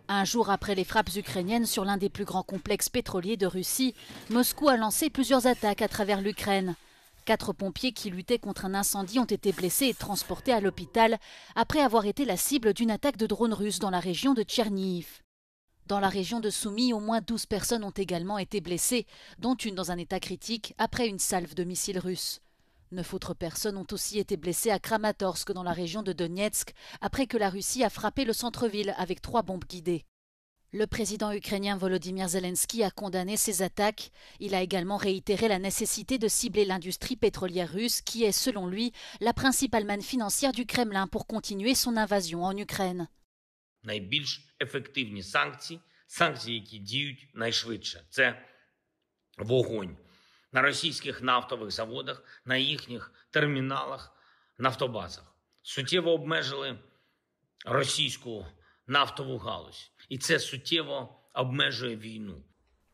Un jour après les frappes ukrainiennes sur l'un des plus grands complexes pétroliers de Russie, Moscou a lancé plusieurs attaques à travers l'Ukraine. 4 pompiers qui luttaient contre un incendie ont été blessés et transportés à l'hôpital après avoir été la cible d'une attaque de drones russes dans la région de Tchernihiv. Dans la région de Soumy, au moins 12 personnes ont également été blessées, dont une dans un état critique après une salve de missiles russes. 9 autres personnes ont aussi été blessées à Kramatorsk dans la région de Donetsk après que la Russie a frappé le centre-ville avec 3 bombes guidées. Le président ukrainien Volodymyr Zelensky a condamné ces attaques. Il a également réitéré la nécessité de cibler l'industrie pétrolière russe qui est, selon lui, la principale manne financière du Kremlin pour continuer son invasion en Ukraine. Найбільш ефективні санкції, які діють найшвидше. Це вогонь на російських нафтових заводах, на їхніх терміналах, нафтобазах. Суттєво обмежили російську нафтову галузь. І це суттєво обмежує війну.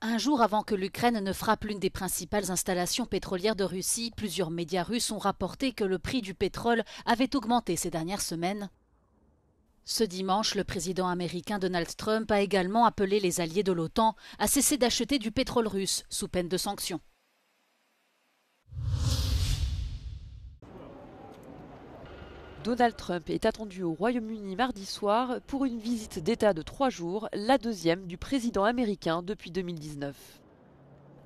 Un jour avant que l'Ukraine ne frappe l'une des principales installations pétrolières de Russie, plusieurs médias russes ont rapporté que le prix du pétrole avait augmenté ces dernières semaines. Ce dimanche, le président américain Donald Trump a également appelé les alliés de l'OTAN à cesser d'acheter du pétrole russe sous peine de sanctions. Donald Trump est attendu au Royaume-Uni mardi soir pour une visite d'État de 3 jours, la deuxième du président américain depuis 2019.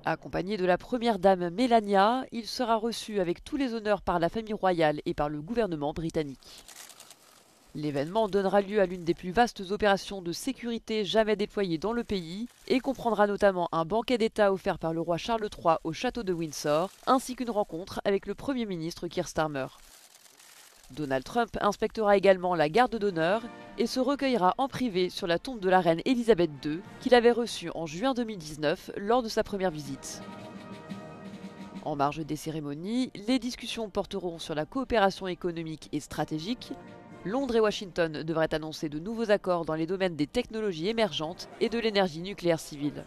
Accompagné de la première dame Melania, il sera reçu avec tous les honneurs par la famille royale et par le gouvernement britannique. L'événement donnera lieu à l'une des plus vastes opérations de sécurité jamais déployées dans le pays et comprendra notamment un banquet d'État offert par le roi Charles III au château de Windsor, ainsi qu'une rencontre avec le Premier ministre Keir Starmer. Donald Trump inspectera également la garde d'honneur et se recueillera en privé sur la tombe de la reine Elisabeth II qu'il avait reçue en juin 2019 lors de sa première visite. En marge des cérémonies, les discussions porteront sur la coopération économique et stratégique. Londres et Washington devraient annoncer de nouveaux accords dans les domaines des technologies émergentes et de l'énergie nucléaire civile.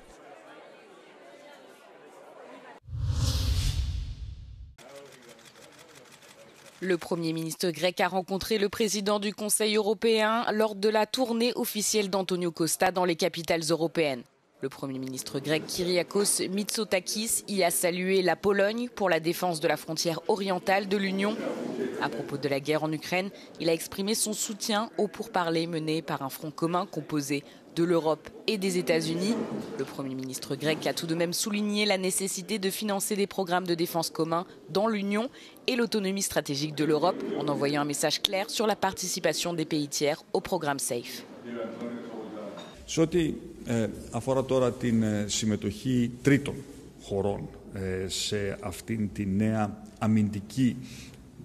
Le Premier ministre grec a rencontré le président du Conseil européen lors de la tournée officielle d'Antonio Costa dans les capitales européennes. Le Premier ministre grec Kyriakos Mitsotakis y a salué la Pologne pour la défense de la frontière orientale de l'Union. À propos de la guerre en Ukraine, il a exprimé son soutien aux pourparlers menés par un front commun composé de l'Europe et des États-Unis. Le Premier ministre grec a tout de même souligné la nécessité de financer des programmes de défense communs dans l'Union et l'autonomie stratégique de l'Europe en envoyant un message clair sur la participation des pays tiers au programme SAFE. Σε ό,τι αφορά τώρα την συμμετοχή τρίτων χωρών σε αυτήν τη νέα αμυντική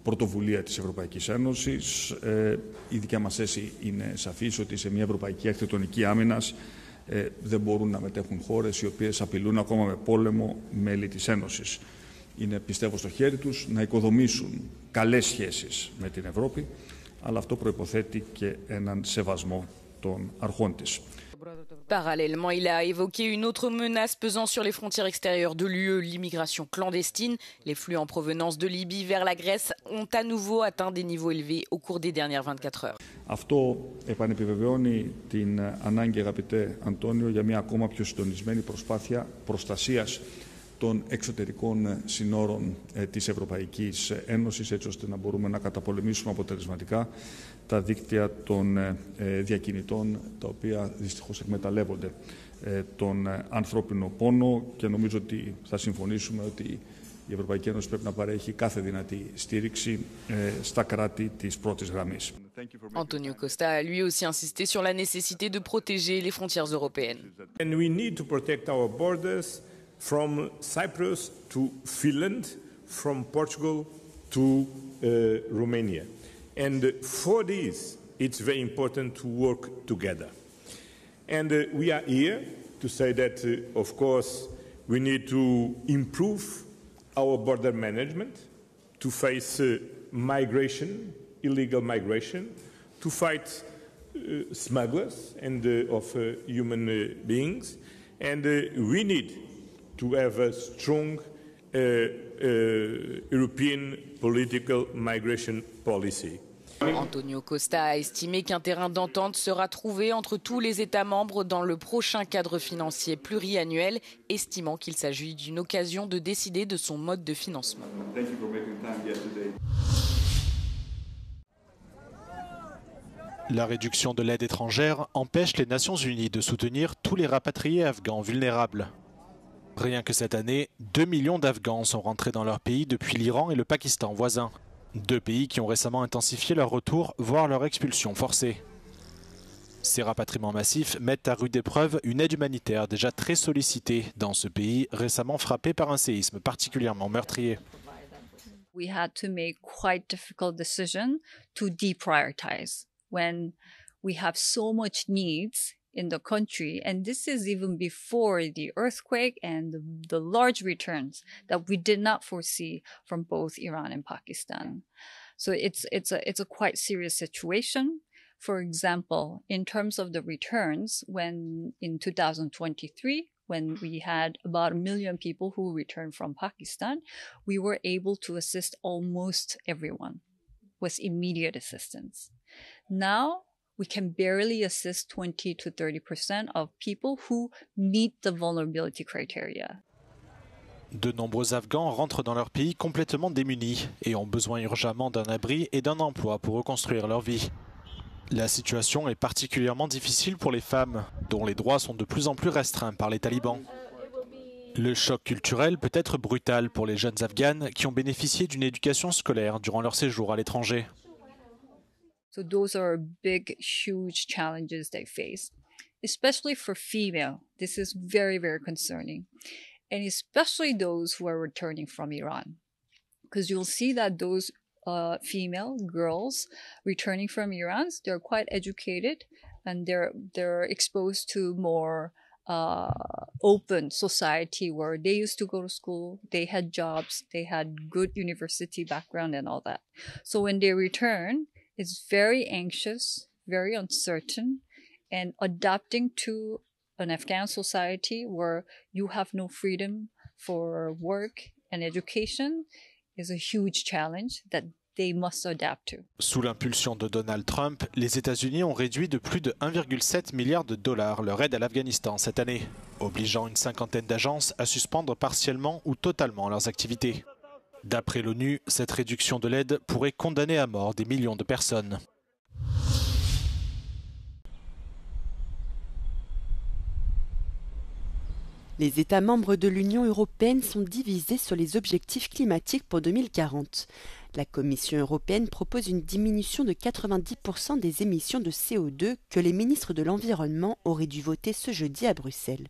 πρωτοβουλία της Ευρωπαϊκής Ένωσης, η δικιά μας θέση είναι σαφής ότι σε μια ευρωπαϊκή αρχιτεκτονική άμυνας δεν μπορούν να μετέχουν χώρες οι οποίες απειλούν ακόμα με πόλεμο μέλη της Ένωσης. Είναι, πιστεύω, στο χέρι τους να οικοδομήσουν καλές σχέσεις με την Ευρώπη, αλλά αυτό προϋποθέτει και έναν σεβασμό των αρχών της. Parallèlement, il a évoqué une autre menace pesant sur les frontières extérieures de l'UE, l'immigration clandestine. Les flux en provenance de Libye vers la Grèce ont à nouveau atteint des niveaux élevés au cours des dernières 24 heures. Αυτό επανεπιβεβαιώνει την ανάγκη, αγαπητέ Αντώνιο, για μια ακόμα πιο συντονισμένη προσπάθεια προστασίας των εξωτερικών συνόρων της Ευρωπαϊκής Ένωσης, έτσι ώστε να μπορούμε να καταπολεμήσουμε αποτελεσματικά τα δίκτυα των διακινητών, τα οποία δυστυχώς εκμεταλλεύονται τον ανθρώπινο πόνο, και νομίζω ότι θα συμφωνήσουμε ότι η Ευρωπαϊκή Ένωση πρέπει να παρέχει κάθε δυνατή στήριξη στα κράτη της πρώτης γραμμής. Antonio Costa a lui aussi insisté sur la nécessité de protéger les frontières européennes. And we need to protect our borders from Cyprus to Finland, from Portugal to Romania. And for this, it's very important to work together. And we are here to say that, of course, we need to improve our border management, to face migration, illegal migration, to fight smugglers and of human beings. And we need to have a strong European political migration policy. Antonio Costa a estimé qu'un terrain d'entente sera trouvé entre tous les États membres dans le prochain cadre financier pluriannuel, estimant qu'il s'agit d'une occasion de décider de son mode de financement. La réduction de l'aide étrangère empêche les Nations Unies de soutenir tous les rapatriés afghans vulnérables. Rien que cette année, 2 millions d'Afghans sont rentrés dans leur pays depuis l'Iran et le Pakistan voisins. 2 pays qui ont récemment intensifié leur retour, voire leur expulsion forcée. Ces rapatriements massifs mettent à rude épreuve une aide humanitaire déjà très sollicitée dans ce pays récemment frappé par un séisme particulièrement meurtrier. We had to make quite difficult decision to deprioritize when we have so much needs in the country, and this is even before the earthquake and the large returns that we did not foresee from both Iran and Pakistan. So it's a quite serious situation. For example, in terms of the returns, when in 2023, when we had about 1 million people who returned from Pakistan, we were able to assist almost everyone with immediate assistance. Now, we can barely assist 20 to 30% of people who meet the vulnerability criteria. De nombreux Afghans rentrent dans leur pays complètement démunis et ont besoin urgemment d'un abri et d'un emploi pour reconstruire leur vie. La situation est particulièrement difficile pour les femmes, dont les droits sont de plus en plus restreints par les talibans. Le choc culturel peut être brutal pour les jeunes Afghanes qui ont bénéficié d'une éducation scolaire durant leur séjour à l'étranger. So those are big, huge challenges they face, especially for female. This is very, very concerning, and especially those who are returning from Iran, because you'll see that those female girls returning from Iran, they're quite educated, and they're exposed to more open society where they used to go to school, they had jobs, they had good university background and all that. So when they return, it's very anxious, very uncertain, and adapting to an Afghan society where you have no freedom for work and education is a huge challenge that they must adapt to. Sous l'impulsion de Donald Trump, les États-Unis ont réduit de plus de 1,7 milliard de dollars leur aide à l'Afghanistan cette année, obligeant une cinquantaine d'agences à suspendre partiellement ou totalement leurs activités. D'après l'ONU, cette réduction de l'aide pourrait condamner à mort des millions de personnes. Les États membres de l'Union européenne sont divisés sur les objectifs climatiques pour 2040. La Commission européenne propose une diminution de 90% des émissions de CO2 que les ministres de l'Environnement auraient dû voter ce jeudi à Bruxelles.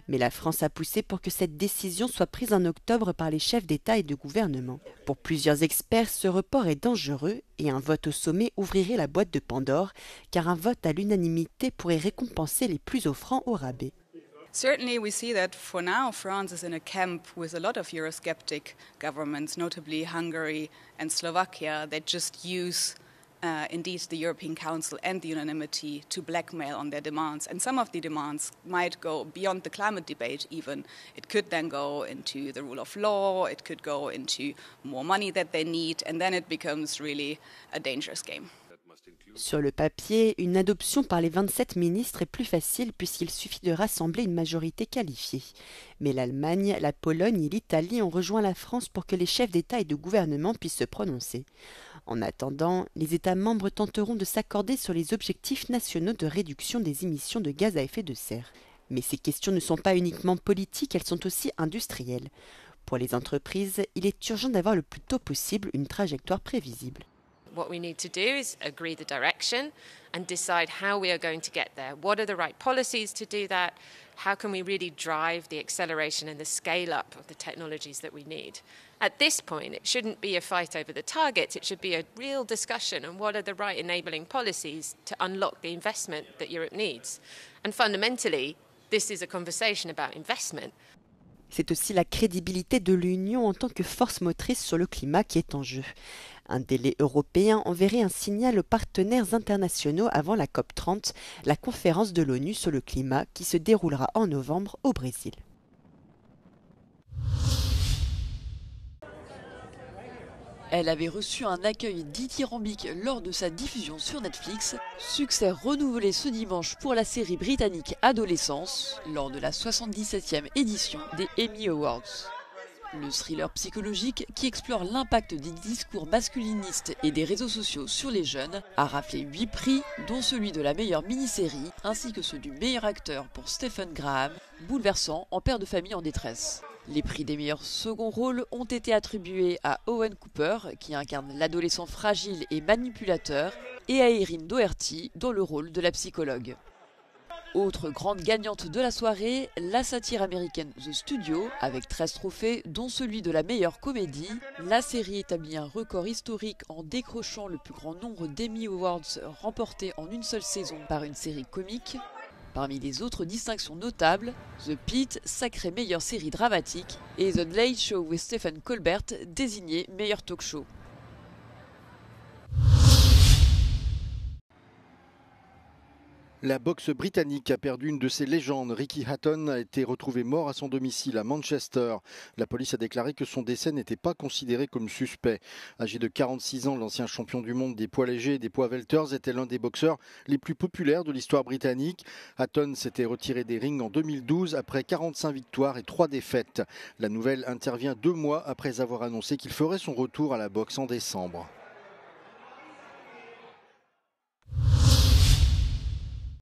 Mais la France a poussé pour que cette décision soit prise en octobre par les chefs d'État et de gouvernement. Pour plusieurs experts, ce report est dangereux et un vote au sommet ouvrirait la boîte de Pandore, car un vote à l'unanimité pourrait récompenser les plus offrants au rabais. Certainly we see that for now France is in a camp with a lot of Eurosceptic governments, notably Hungary and Slovakia, that just use indeed the European Council and the unanimity to blackmail on their demands. And some of the demands might go beyond the climate debate even. It could then go into the rule of law, it could go into more money that they need, and then it becomes really a dangerous game. Sur le papier, une adoption par les 27 ministres est plus facile puisqu'il suffit de rassembler une majorité qualifiée. Mais l'Allemagne, la Pologne et l'Italie ont rejoint la France pour que les chefs d'État et de gouvernement puissent se prononcer. En attendant, les États membres tenteront de s'accorder sur les objectifs nationaux de réduction des émissions de gaz à effet de serre. Mais ces questions ne sont pas uniquement politiques, elles sont aussi industrielles. Pour les entreprises, il est urgent d'avoir le plus tôt possible une trajectoire prévisible. What we need to do is agree the direction and decide how we are going to get there. What are the right policies to do that? How can we really drive the acceleration and the scale up of the technologies that we need? At this point, it shouldn't be a fight over the targets. It should be a real discussion on what are the right enabling policies to unlock the investment that Europe needs. And fundamentally, this is a conversation about investment. C'est aussi la crédibilité de l'Union en tant que force motrice sur le climat qui est en jeu. Un délai européen enverrait un signal aux partenaires internationaux avant la COP30, la conférence de l'ONU sur le climat qui se déroulera en novembre au Brésil. Elle avait reçu un accueil dithyrambique lors de sa diffusion sur Netflix. Succès renouvelé ce dimanche pour la série britannique Adolescence, lors de la 77e édition des Emmy Awards. Le thriller psychologique qui explore l'impact des discours masculinistes et des réseaux sociaux sur les jeunes a raflé 8 prix, dont celui de la meilleure mini-série, ainsi que ceux du meilleur acteur pour Stephen Graham, bouleversant en père de famille en détresse. Les prix des meilleurs seconds rôles ont été attribués à Owen Cooper, qui incarne l'adolescent fragile et manipulateur, et à Erin Doherty, dans le rôle de la psychologue. Autre grande gagnante de la soirée, la satire américaine The Studio, avec 13 trophées, dont celui de la meilleure comédie. La série établit un record historique en décrochant le plus grand nombre d'Emmy Awards remportés en une seule saison par une série comique. Parmi les autres distinctions notables, The Pitt, sacrée meilleure série dramatique, et The Late Show with Stephen Colbert, désigné meilleur talk show. La boxe britannique a perdu une de ses légendes. Ricky Hatton a été retrouvé mort à son domicile à Manchester. La police a déclaré que son décès n'était pas considéré comme suspect. Âgé de 46 ans, l'ancien champion du monde des poids légers et des poids welters était l'un des boxeurs les plus populaires de l'histoire britannique. Hatton s'était retiré des rings en 2012 après 45 victoires et 3 défaites. La nouvelle intervient 2 mois après avoir annoncé qu'il ferait son retour à la boxe en décembre.